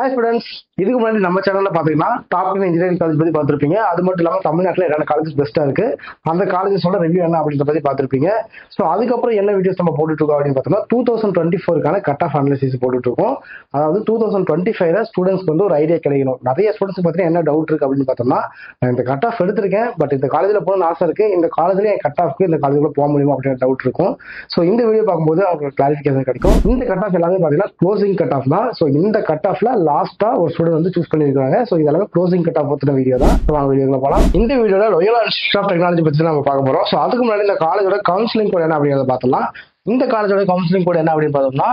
Hi students, இதுக்கு முன்னாடி நம்ம சேனல்ல பாத்தீங்கன்னா டாப் 10 இன்ஜினியரிங் காலேஜ் பத்தி பார்த்திருப்பீங்க. அது மட்டும் இல்லாம தமிழ்நாட்டுல என்னென்ன காலேஜ் பெஸ்டா இருக்கு, அந்த காலேஜஸோட ரிவ்யூ என்ன அப்படின்றத பத்தி பார்த்திருப்பீங்க. சோ அதுக்கப்புறம் என்ன வீடியோஸ் நம்ம போட்டுட்டு இருக்கோம் அப்படின்னு பார்த்தோம்னா 2024க்கான கட் ஆஃப் அனாலிசிஸ் போட்டுட்டு இருக்கோம். அதாவது 2025ல ஸ்டூடெண்ட்ஸ்க்கு வந்து ஒரு ஐடியா கிடைக்கணும். நிறைய ஸ்டூடெண்ட்ஸ் பார்த்தீங்கன்னா என்ன டவுட் இருக்கு அப்படின்னு பார்த்தோம்னா, நான் இந்த கட் ஆஃப் எடுத்திருக்கேன், பட் இந்த காலேஜ்ல போகணும்னு ஆசை இருக்கு, இந்த காலேஜ்ல என் கட் ஆஃப்க்கு இந்த காலேஜ்ல போக முடியுமா அப்படின்ற டவுட் இருக்கும். சோ இந்த வீடியோ பார்க்கும்போது அவங்களுக்கு கிளாரிஃபிகேஷன் கிடைக்கும். இந்த கட் ஆஃப் எல்லாமே பாத்தீங்கன்னா க்ளோசிங் கட் ஆஃப் தான். சோ இந்த கட் ஆஃப்ல லாஸ்டா ஒரு ஸ்டூடெண்ட் வந்து சூஸ் பண்ணிருக்காங்க. சோ இதெல்லாம் க்ளோசிங் கட் ஆஃப் பத்தின வீடியோ தான். வாங்க வீடியோக்குள்ள போலாம். இந்த வீடியோல லோயோலா இன்ஸ்டிடியூட் ஆஃப் டெக்னாலஜி பத்தி நம்ம பார்க்க போறோம். சோ அதுக்கு முன்னாடி இந்த காலேஜோட கவுன்சிலிங் கோட் என்ன அப்படிங்கறத பார்த்தலாம். இந்த காலேஜோட கவுன்சிலிங் கோட் என்ன அப்படின்னு பார்த்தோம்னா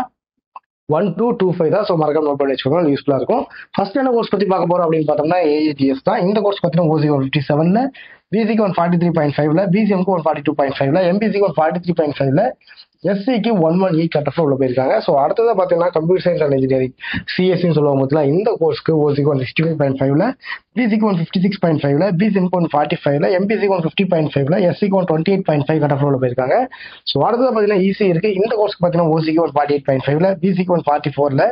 1225 தான். சோ மறக்காம நோட் பண்ணி வச்சுக்கோங்க, யூஸ்ஃபுல்லா இருக்கும். ஃபர்ஸ்ட் என்ன கோர்ஸ் பத்தி பார்க்க போறோம் அப்படின்னு பார்த்தோம்னா ஏஏடிஎஸ் தான். இந்த கோர்ஸ் பார்த்தீங்கன்னா ஓசி 157ல, பிசிக்கு 143.5ல, பிசிஎம்க்கு 142.5ல, எம்பிசிக்கு 143.5ல, எஸ்சிக்கு 118 கட் ஆஃப்ல உள்ள போயிருக்காங்க. ஸோ அடுத்தது பார்த்தீங்கன்னா கம்ப்யூட்டர் சயின்ஸ் அண்ட் இன்ஜினியரிங் சிஎஸ்சின்னு சொல்லுவாங்க பார்த்தீங்களா, இந்த கோர்ஸ்க்கு ஓசிக்கு 165.5ல, பிசிக்கு 156.5ல, பிசிஎம்க்கு 145ல, எம்பிசிக்கு 150.5ல, எஸ்சிக்கு 128.5 கட் ஆஃப்ல உள்ள போயிருக்காங்க. ஸோ அடுத்தது பார்த்தீங்கன்னா இசி இருக்கு. இந்த கோர்ஸ்க்கு பார்த்தீங்கன்னா ஓசிக்கு 148.5ல, பிசிக்கு 144ல,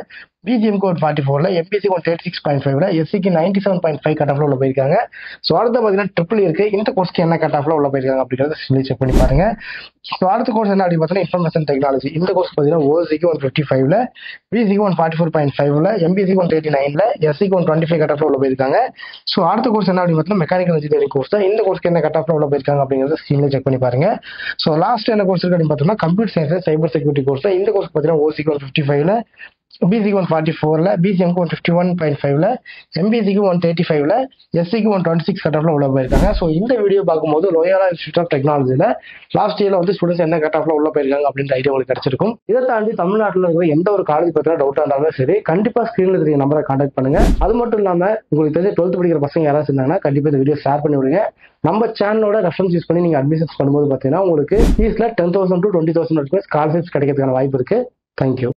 பிஜிஎம்க்கு 144ல, எம்பிசிக்கு 136.5ல, எஸ்சிக்கு 97.5 கட் ஆஃப்ல உள்ள போயிருக்காங்க. ஸோ அடுத்து பார்த்தீங்கன்னா ட்ரிபிள் இருக்கு. இந்த கோர்ஸ்க்கு என்ன கட் ஆஃப்ல உள்ள போயிருக்காங்க அப்படின்றத செக் பண்ணி பாருங்க. ஸோ அடுத்த கோர்ஸ் என்ன அப்படின்னு பார்த்தீங்கன்னா இன்ஃபர்மேஷன் டெக்னாலஜி. இந்த கோர்ஸ் பார்த்தீங்கன்னா ஓசிக்கு 155ல, பிசிக்கு 144.5ல, எம்பிசிக்கு 189ல, எஸ்சிக்கு 125 கட் ஆஃப்ல உள்ள போயிருக்காங்க. ஸோ அடுத்த கோர்ஸ் என்ன அப்படின்னு பார்த்தீங்கன்னா மெக்கானிக்கல் இன்ஜினியரிங் கோர்ஸ் தான். இந்த கோர்ஸ்க்கு என்ன கட் ஆஃப்ல உள்ள போயிருக்காங்க அப்படிங்கிறத ஸ்கிரீன்ல செக் பண்ணி பாருங்க. ஸோ லாஸ்ட் என்ன கோர்ஸ் இருக்கு அப்படின்னு பார்த்தோம்னா computer science cyber security course தான். இந்த கோர்ஸ் பார்த்தீங்கன்னா ஓசிக்கு 155ல, பிசிக்கு 144ல, பிசிஎம்க்கு 151.5ல, எம்பிசிக்கு 135ல, எஸ்சிக்கு 126 கட் ஆஃப்ல உள்ள போயிருக்காங்க. ஸோ இந்த வீடியோ பார்க்கும்போது லோயோலா இன்ஸ்டிடியூட் ஆஃப் டெக்னாலஜில லாஸ்ட் இயர்ல வந்து ஸ்டூடெண்ட்ஸ் என்ன கட் ஆஃப்ல உள்ள போயிருக்காங்க அப்படின்ற ஐடியா உங்களுக்கு கிடைச்சிருக்கும். இதை தாண்டி தமிழ்நாட்டில் இருக்கிற எந்த ஒரு காலேஜ் பத்தின டவுட்டா இருந்தாலும் சரி, கண்டிப்பா ஸ்கிரீன்ல தெரிய நம்பரை கான்டாக்ட் பண்ணுங்க. அது மட்டும் இல்லாம உங்களுக்கு தெரிஞ்ச 12th படிக்கிற பசங்க யாராவது இருந்தாங்கன்னா கண்டிப்பா இந்த வீடியோ ஷேர் பண்ணி விடுங்க. நம்ம சேனலோட ரெஃபரன்ஸ் யூஸ் பண்ணி நீங்க அட்மிஷன்ஸ் பண்ணும்போது பாத்தீங்கன்னா உங்களுக்கு ஃபீஸ்ல 10,000 to 20,000 ஸ்காலர்ஷிப்ஸ் கிடைக்கிறதுக்கான வாய்ப்பு இருக்கு. தேங்க்யூ.